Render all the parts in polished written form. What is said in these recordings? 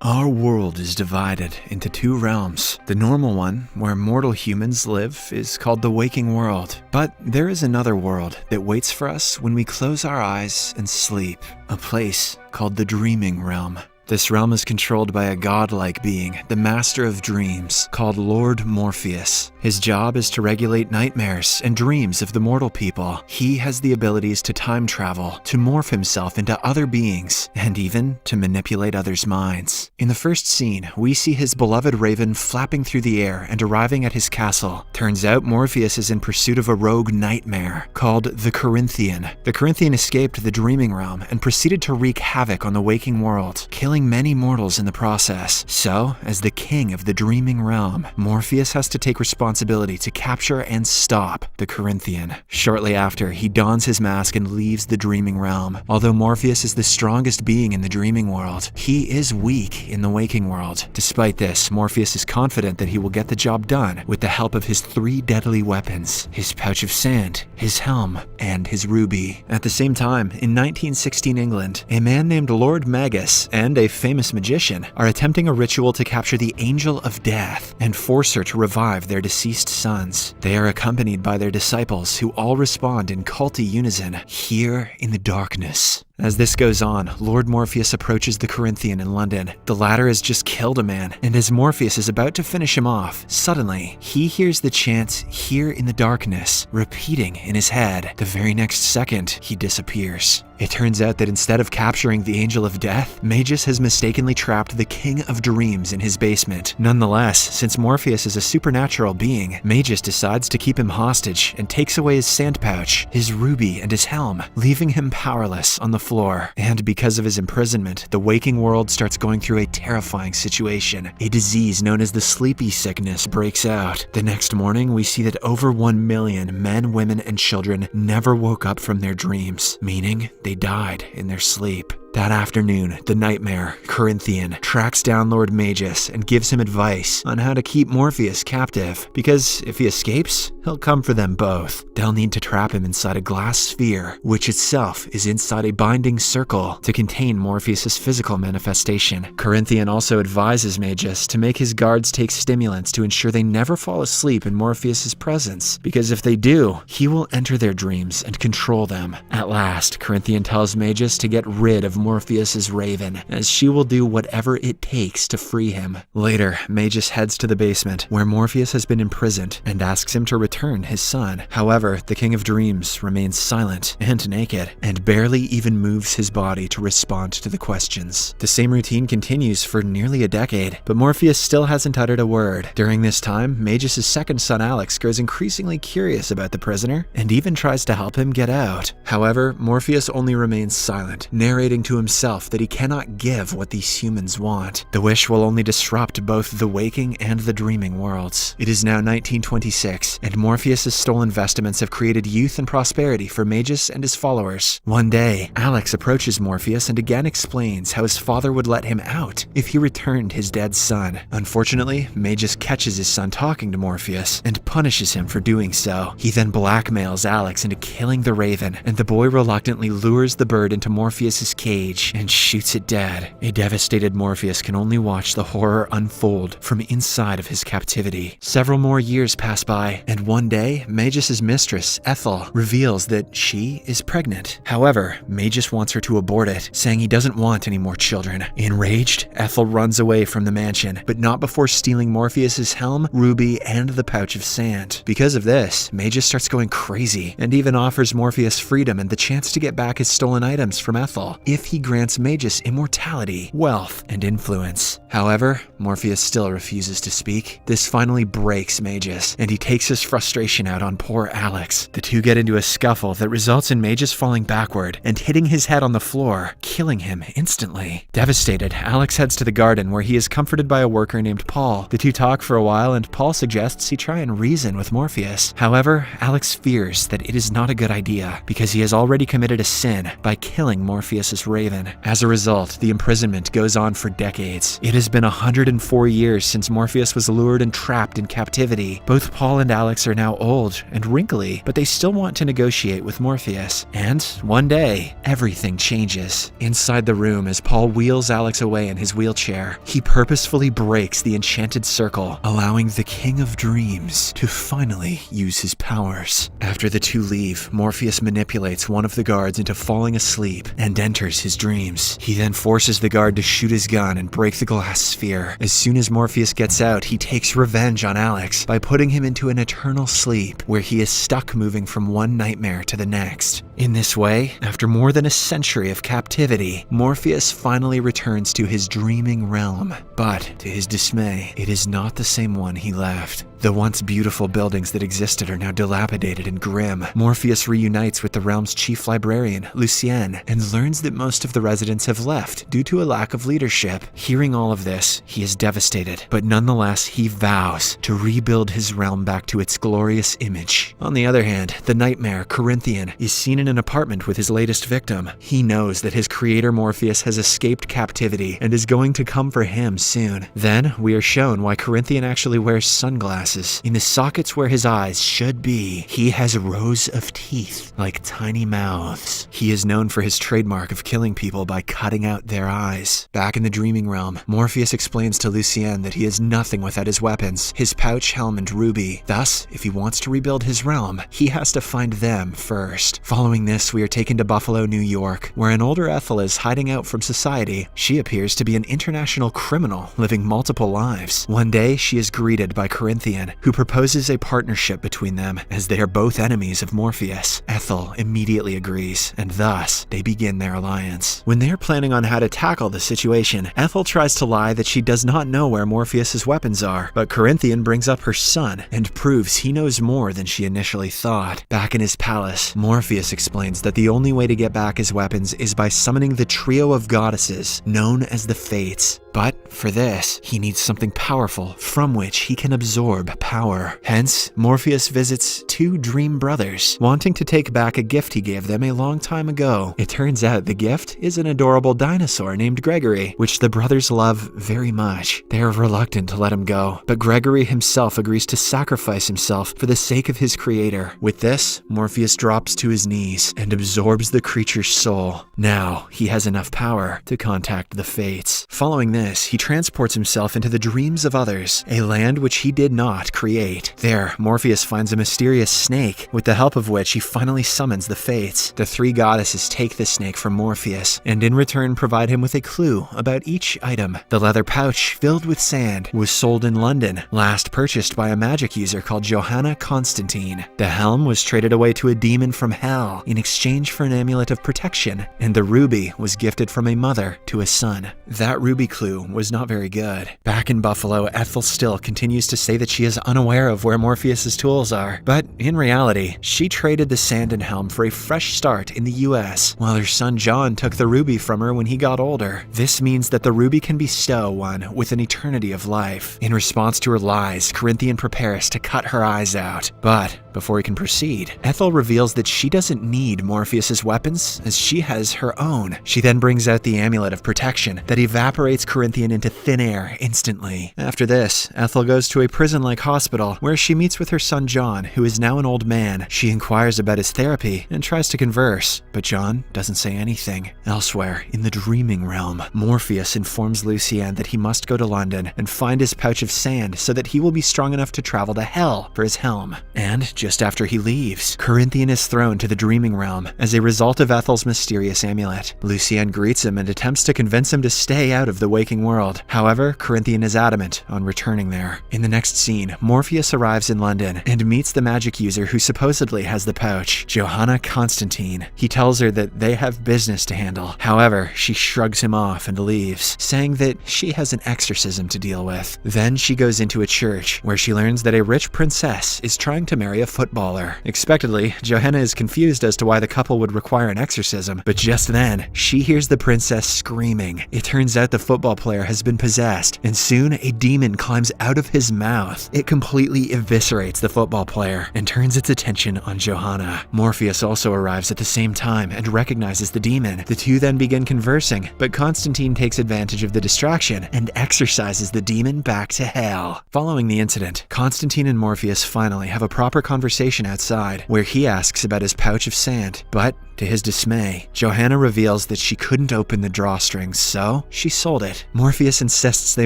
Our world is divided into two realms. The normal one, where mortal humans live, is called the waking world. But there is another world that waits for us when we close our eyes and sleep, a place called the dreaming realm. This realm is controlled by a godlike being, the master of dreams, called Lord Morpheus. His job is to regulate nightmares and dreams of the mortal people. He has the abilities to time travel, to morph himself into other beings, and even to manipulate others' minds. In the first scene, we see his beloved raven flapping through the air and arriving at his castle. Turns out Morpheus is in pursuit of a rogue nightmare called the Corinthian. The Corinthian escaped the dreaming realm and proceeded to wreak havoc on the waking world, killing many mortals in the process. So, as the king of the dreaming realm, Morpheus has to take responsibility to capture and stop the Corinthian. Shortly after, he dons his mask and leaves the dreaming realm. Although Morpheus is the strongest being in the dreaming world, he is weak in the waking world. Despite this, Morpheus is confident that he will get the job done with the help of his three deadly weapons: his pouch of sand, his helm, and his ruby. At the same time, in 1916 England, a man named Lord Magus and a famous magician are attempting a ritual to capture the Angel of Death and force her to revive their deceased sons. They are accompanied by their disciples, who all respond in culty unison, "Here in the darkness." As this goes on, Lord Morpheus approaches the Corinthian in London. The latter has just killed a man, and as Morpheus is about to finish him off, suddenly, he hears the chant, "Here in the darkness," repeating in his head. The very next second, he disappears. It turns out that instead of capturing the Angel of Death, Magus has mistakenly trapped the King of Dreams in his basement. Nonetheless, since Morpheus is a supernatural being, Magus decides to keep him hostage and takes away his sand pouch, his ruby, and his helm, leaving him powerless on the floor. And because of his imprisonment, the waking world starts going through a terrifying situation. A disease known as the sleepy sickness breaks out. The next morning, we see that over 1 million men, women, and children never woke up from their dreams, meaning they died in their sleep. That afternoon, the nightmare, Corinthian, tracks down Lord Magus and gives him advice on how to keep Morpheus captive, because if he escapes, he'll come for them both. They'll need to trap him inside a glass sphere, which itself is inside a binding circle to contain Morpheus's physical manifestation. Corinthian also advises Magus to make his guards take stimulants to ensure they never fall asleep in Morpheus's presence, because if they do, he will enter their dreams and control them. At last, Corinthian tells Magus to get rid of Morpheus's raven, as she will do whatever it takes to free him. Later, Magus heads to the basement, where Morpheus has been imprisoned, and asks him to return his son. However, the King of Dreams remains silent and naked, and barely even moves his body to respond to the questions. The same routine continues for nearly a decade, but Morpheus still hasn't uttered a word. During this time, Magus's second son Alex grows increasingly curious about the prisoner, and even tries to help him get out. However, Morpheus only remains silent, narrating to himself that he cannot give what these humans want. The wish will only disrupt both the waking and the dreaming worlds. It is now 1926, and Morpheus's stolen vestments have created youth and prosperity for Magus and his followers. One day, Alex approaches Morpheus and again explains how his father would let him out if he returned his dead son. Unfortunately, Magus catches his son talking to Morpheus and punishes him for doing so. He then blackmails Alex into killing the raven, and the boy reluctantly lures the bird into Morpheus's cage and shoots it dead. A devastated Morpheus can only watch the horror unfold from inside of his captivity. Several more years pass by, and one day, Magus's mistress, Ethel, reveals that she is pregnant. However, Magus wants her to abort it, saying he doesn't want any more children. Enraged, Ethel runs away from the mansion, but not before stealing Morpheus's helm, ruby, and the pouch of sand. Because of this, Magus starts going crazy, and even offers Morpheus freedom and the chance to get back his stolen items from Ethel if he grants Magus immortality, wealth, and influence. However, Morpheus still refuses to speak. This finally breaks Magus, and he takes his frustration out on poor Alex. The two get into a scuffle that results in Magus falling backward and hitting his head on the floor, killing him instantly. Devastated, Alex heads to the garden, where he is comforted by a worker named Paul. The two talk for a while, and Paul suggests he try and reason with Morpheus. However, Alex fears that it is not a good idea, because he has already committed a sin by killing Morpheus's raven. As a result, the imprisonment goes on for decades. It is has been 104 years since Morpheus was lured and trapped in captivity. Both Paul and Alex are now old and wrinkly, but they still want to negotiate with Morpheus. And one day, everything changes. Inside the room, as Paul wheels Alex away in his wheelchair, he purposefully breaks the enchanted circle, allowing the King of Dreams to finally use his powers. After the two leave, Morpheus manipulates one of the guards into falling asleep and enters his dreams. He then forces the guard to shoot his gun and break the glass sphere. As soon as Morpheus gets out, he takes revenge on Alex by putting him into an eternal sleep where he is stuck moving from one nightmare to the next. In this way, after more than a century of captivity, Morpheus finally returns to his dreaming realm. But to his dismay, it is not the same one he left. The once beautiful buildings that existed are now dilapidated and grim. Morpheus reunites with the realm's chief librarian, Lucien, and learns that most of the residents have left due to a lack of leadership. Hearing all of this, he is devastated, but nonetheless, he vows to rebuild his realm back to its glorious image. On the other hand, the nightmare, Corinthian, is seen in an apartment with his latest victim. He knows that his creator Morpheus has escaped captivity and is going to come for him soon. Then, we are shown why Corinthian actually wears sunglasses. In the sockets where his eyes should be, he has rows of teeth, like tiny mouths. He is known for his trademark of killing people by cutting out their eyes. Back in the dreaming realm, Morpheus explains to Lucien that he is nothing without his weapons, his pouch, helm, and ruby. Thus, if he wants to rebuild his realm, he has to find them first. Following this, we are taken to Buffalo, New York, where an older Ethel is hiding out from society. She appears to be an international criminal, living multiple lives. One day, she is greeted by Corinthian, who proposes a partnership between them, as they are both enemies of Morpheus. Ethel immediately agrees, and thus, they begin their alliance. When they are planning on how to tackle the situation, Ethel tries to lie that she does not know where Morpheus's weapons are, but Corinthian brings up her son, and proves he knows more than she initially thought. Back in his palace, Morpheus explains that the only way to get back his weapons is by summoning the trio of goddesses, known as the Fates. But for this, he needs something powerful from which he can absorb power. Hence, Morpheus visits two dream brothers, wanting to take back a gift he gave them a long time ago. It turns out the gift is an adorable dinosaur named Gregory, which the brothers love very much. They are reluctant to let him go, but Gregory himself agrees to sacrifice himself for the sake of his creator. With this, Morpheus drops to his knees and absorbs the creature's soul. Now, he has enough power to contact the Fates. Following this, he transports himself into the dreams of others, a land which he did not create. There, Morpheus finds a mysterious snake, with the help of which he finally summons the Fates. The three goddesses take the snake from Morpheus, and in return provide him with a clue about each item. The leather pouch, filled with sand, was sold in London, last purchased by a magic user called Johanna Constantine. The helm was traded away to a demon from hell in exchange for an amulet of protection, and the ruby was gifted from a mother to a son. That ruby clue was not very good. Back in Buffalo, Ethel still continues to say that she is unaware of where Morpheus's tools are, but in reality, she traded the sand and helm for a fresh start in the US, while her son John took the ruby from her when he got older. This means that the ruby can bestow one with an eternity of life. In response to her lies, Corinthian prepares to cut her eyes out, but before he can proceed, Ethel reveals that she doesn't need Morpheus's weapons, as she has her own. She then brings out the amulet of protection that evaporates Corinthian into thin air instantly. After this, Ethel goes to a prison-like hospital where she meets with her son John, who is now an old man. She inquires about his therapy and tries to converse, but John doesn't say anything. Elsewhere, in the dreaming realm, Morpheus informs Lucien that he must go to London and find his pouch of sand so that he will be strong enough to travel to hell for his helm. And just after he leaves, Corinthian is thrown to the dreaming realm as a result of Ethel's mysterious amulet. Lucien greets him and attempts to convince him to stay out of the waking world. However, Corinthian is adamant on returning there. In the next scene, Morpheus arrives in London and meets the magic user who supposedly has the pouch, Johanna Constantine. He tells her that they have business to handle. However, she shrugs him off and leaves, saying that she has an exorcism to deal with. Then she goes into a church, where she learns that a rich princess is trying to marry a footballer. Expectedly, Johanna is confused as to why the couple would require an exorcism, but just then, she hears the princess screaming. It turns out the football football player has been possessed, and soon a demon climbs out of his mouth. It completely eviscerates the football player and turns its attention on Johanna. Morpheus also arrives at the same time and recognizes the demon. The two then begin conversing, but Constantine takes advantage of the distraction and exorcises the demon back to hell. Following the incident, Constantine and Morpheus finally have a proper conversation outside, where he asks about his pouch of sand, but to his dismay, Johanna reveals that she couldn't open the drawstrings, so she sold it. Morpheus insists they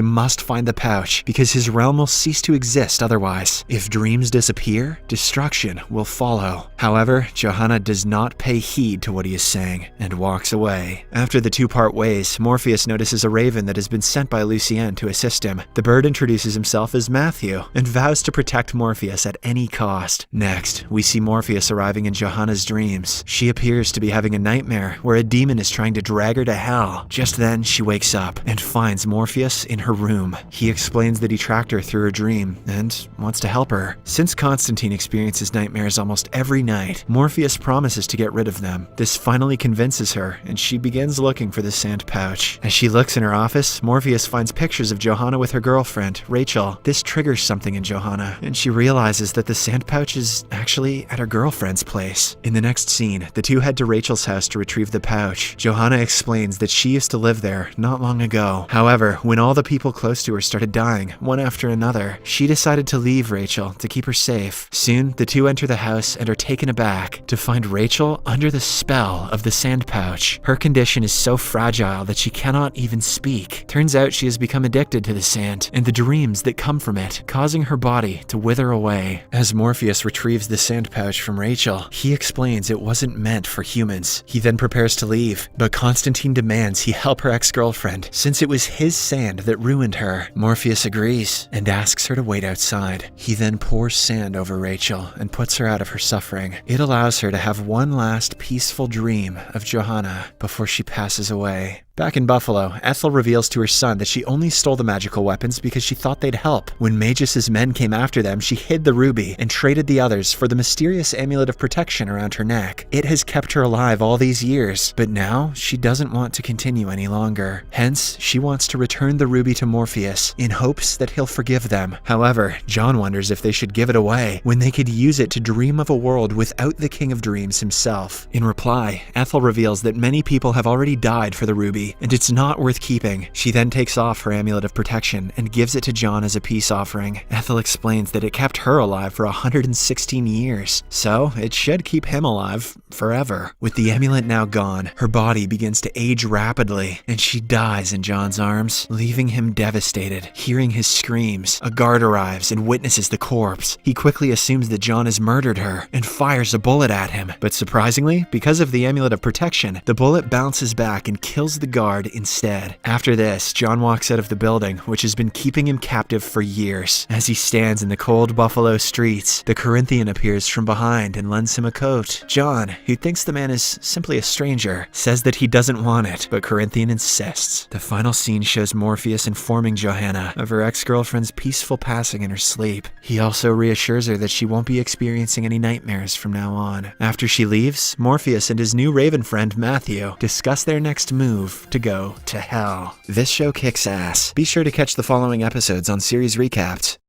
must find the pouch because his realm will cease to exist otherwise. If dreams disappear, destruction will follow. However, Johanna does not pay heed to what he is saying and walks away. After the two part ways, Morpheus notices a raven that has been sent by Lucien to assist him. The bird introduces himself as Matthew and vows to protect Morpheus at any cost. Next, we see Morpheus arriving in Johanna's dreams. She appears to be having a nightmare where a demon is trying to drag her to hell. Just then, she wakes up and finds Morpheus in her room. He explains that he tracked her through her dream and wants to help her. Since Constantine experiences nightmares almost every night, Morpheus promises to get rid of them. This finally convinces her, and she begins looking for the sand pouch. As she looks in her office, Morpheus finds pictures of Johanna with her girlfriend, Rachel. This triggers something in Johanna, and she realizes that the sand pouch is actually at her girlfriend's place. In the next scene, the two head to Rachel's house to retrieve the pouch. Johanna explains that she used to live there not long ago. However, when all the people close to her started dying, one after another, she decided to leave Rachel to keep her safe. Soon, the two enter the house and are taken aback to find Rachel under the spell of the sand pouch. Her condition is so fragile that she cannot even speak. Turns out she has become addicted to the sand and the dreams that come from it, causing her body to wither away. As Morpheus retrieves the sand pouch from Rachel, he explains it wasn't meant for humans. He then prepares to leave, but Constantine demands he help her ex-girlfriend since it was his sand that ruined her. Morpheus agrees and asks her to wait outside. He then pours sand over Rachel and puts her out of her suffering. It allows her to have one last peaceful dream of Johanna before she passes away. Back in Buffalo, Ethel reveals to her son that she only stole the magical weapons because she thought they'd help. When Magus's men came after them, she hid the ruby and traded the others for the mysterious amulet of protection around her neck. It has kept her alive all these years, but now she doesn't want to continue any longer. Hence, she wants to return the ruby to Morpheus in hopes that he'll forgive them. However, John wonders if they should give it away when they could use it to dream of a world without the King of Dreams himself. In reply, Ethel reveals that many people have already died for the ruby, and it's not worth keeping. She then takes off her amulet of protection and gives it to John as a peace offering. Ethel explains that it kept her alive for 116 years, so it should keep him alive forever. With the amulet now gone, her body begins to age rapidly, and she dies in John's arms, leaving him devastated. Hearing his screams, a guard arrives and witnesses the corpse. He quickly assumes that John has murdered her and fires a bullet at him, but surprisingly, because of the amulet of protection, the bullet bounces back and kills the guard instead. After this, John walks out of the building, which has been keeping him captive for years. As he stands in the cold Buffalo streets, the Corinthian appears from behind and lends him a coat. John, who thinks the man is simply a stranger, says that he doesn't want it, but Corinthian insists. The final scene shows Morpheus informing Johanna of her ex-girlfriend's peaceful passing in her sleep. He also reassures her that she won't be experiencing any nightmares from now on. After she leaves, Morpheus and his new raven friend Matthew discuss their next move to go to hell. This show kicks ass. Be sure to catch the following episodes on Series Recapped.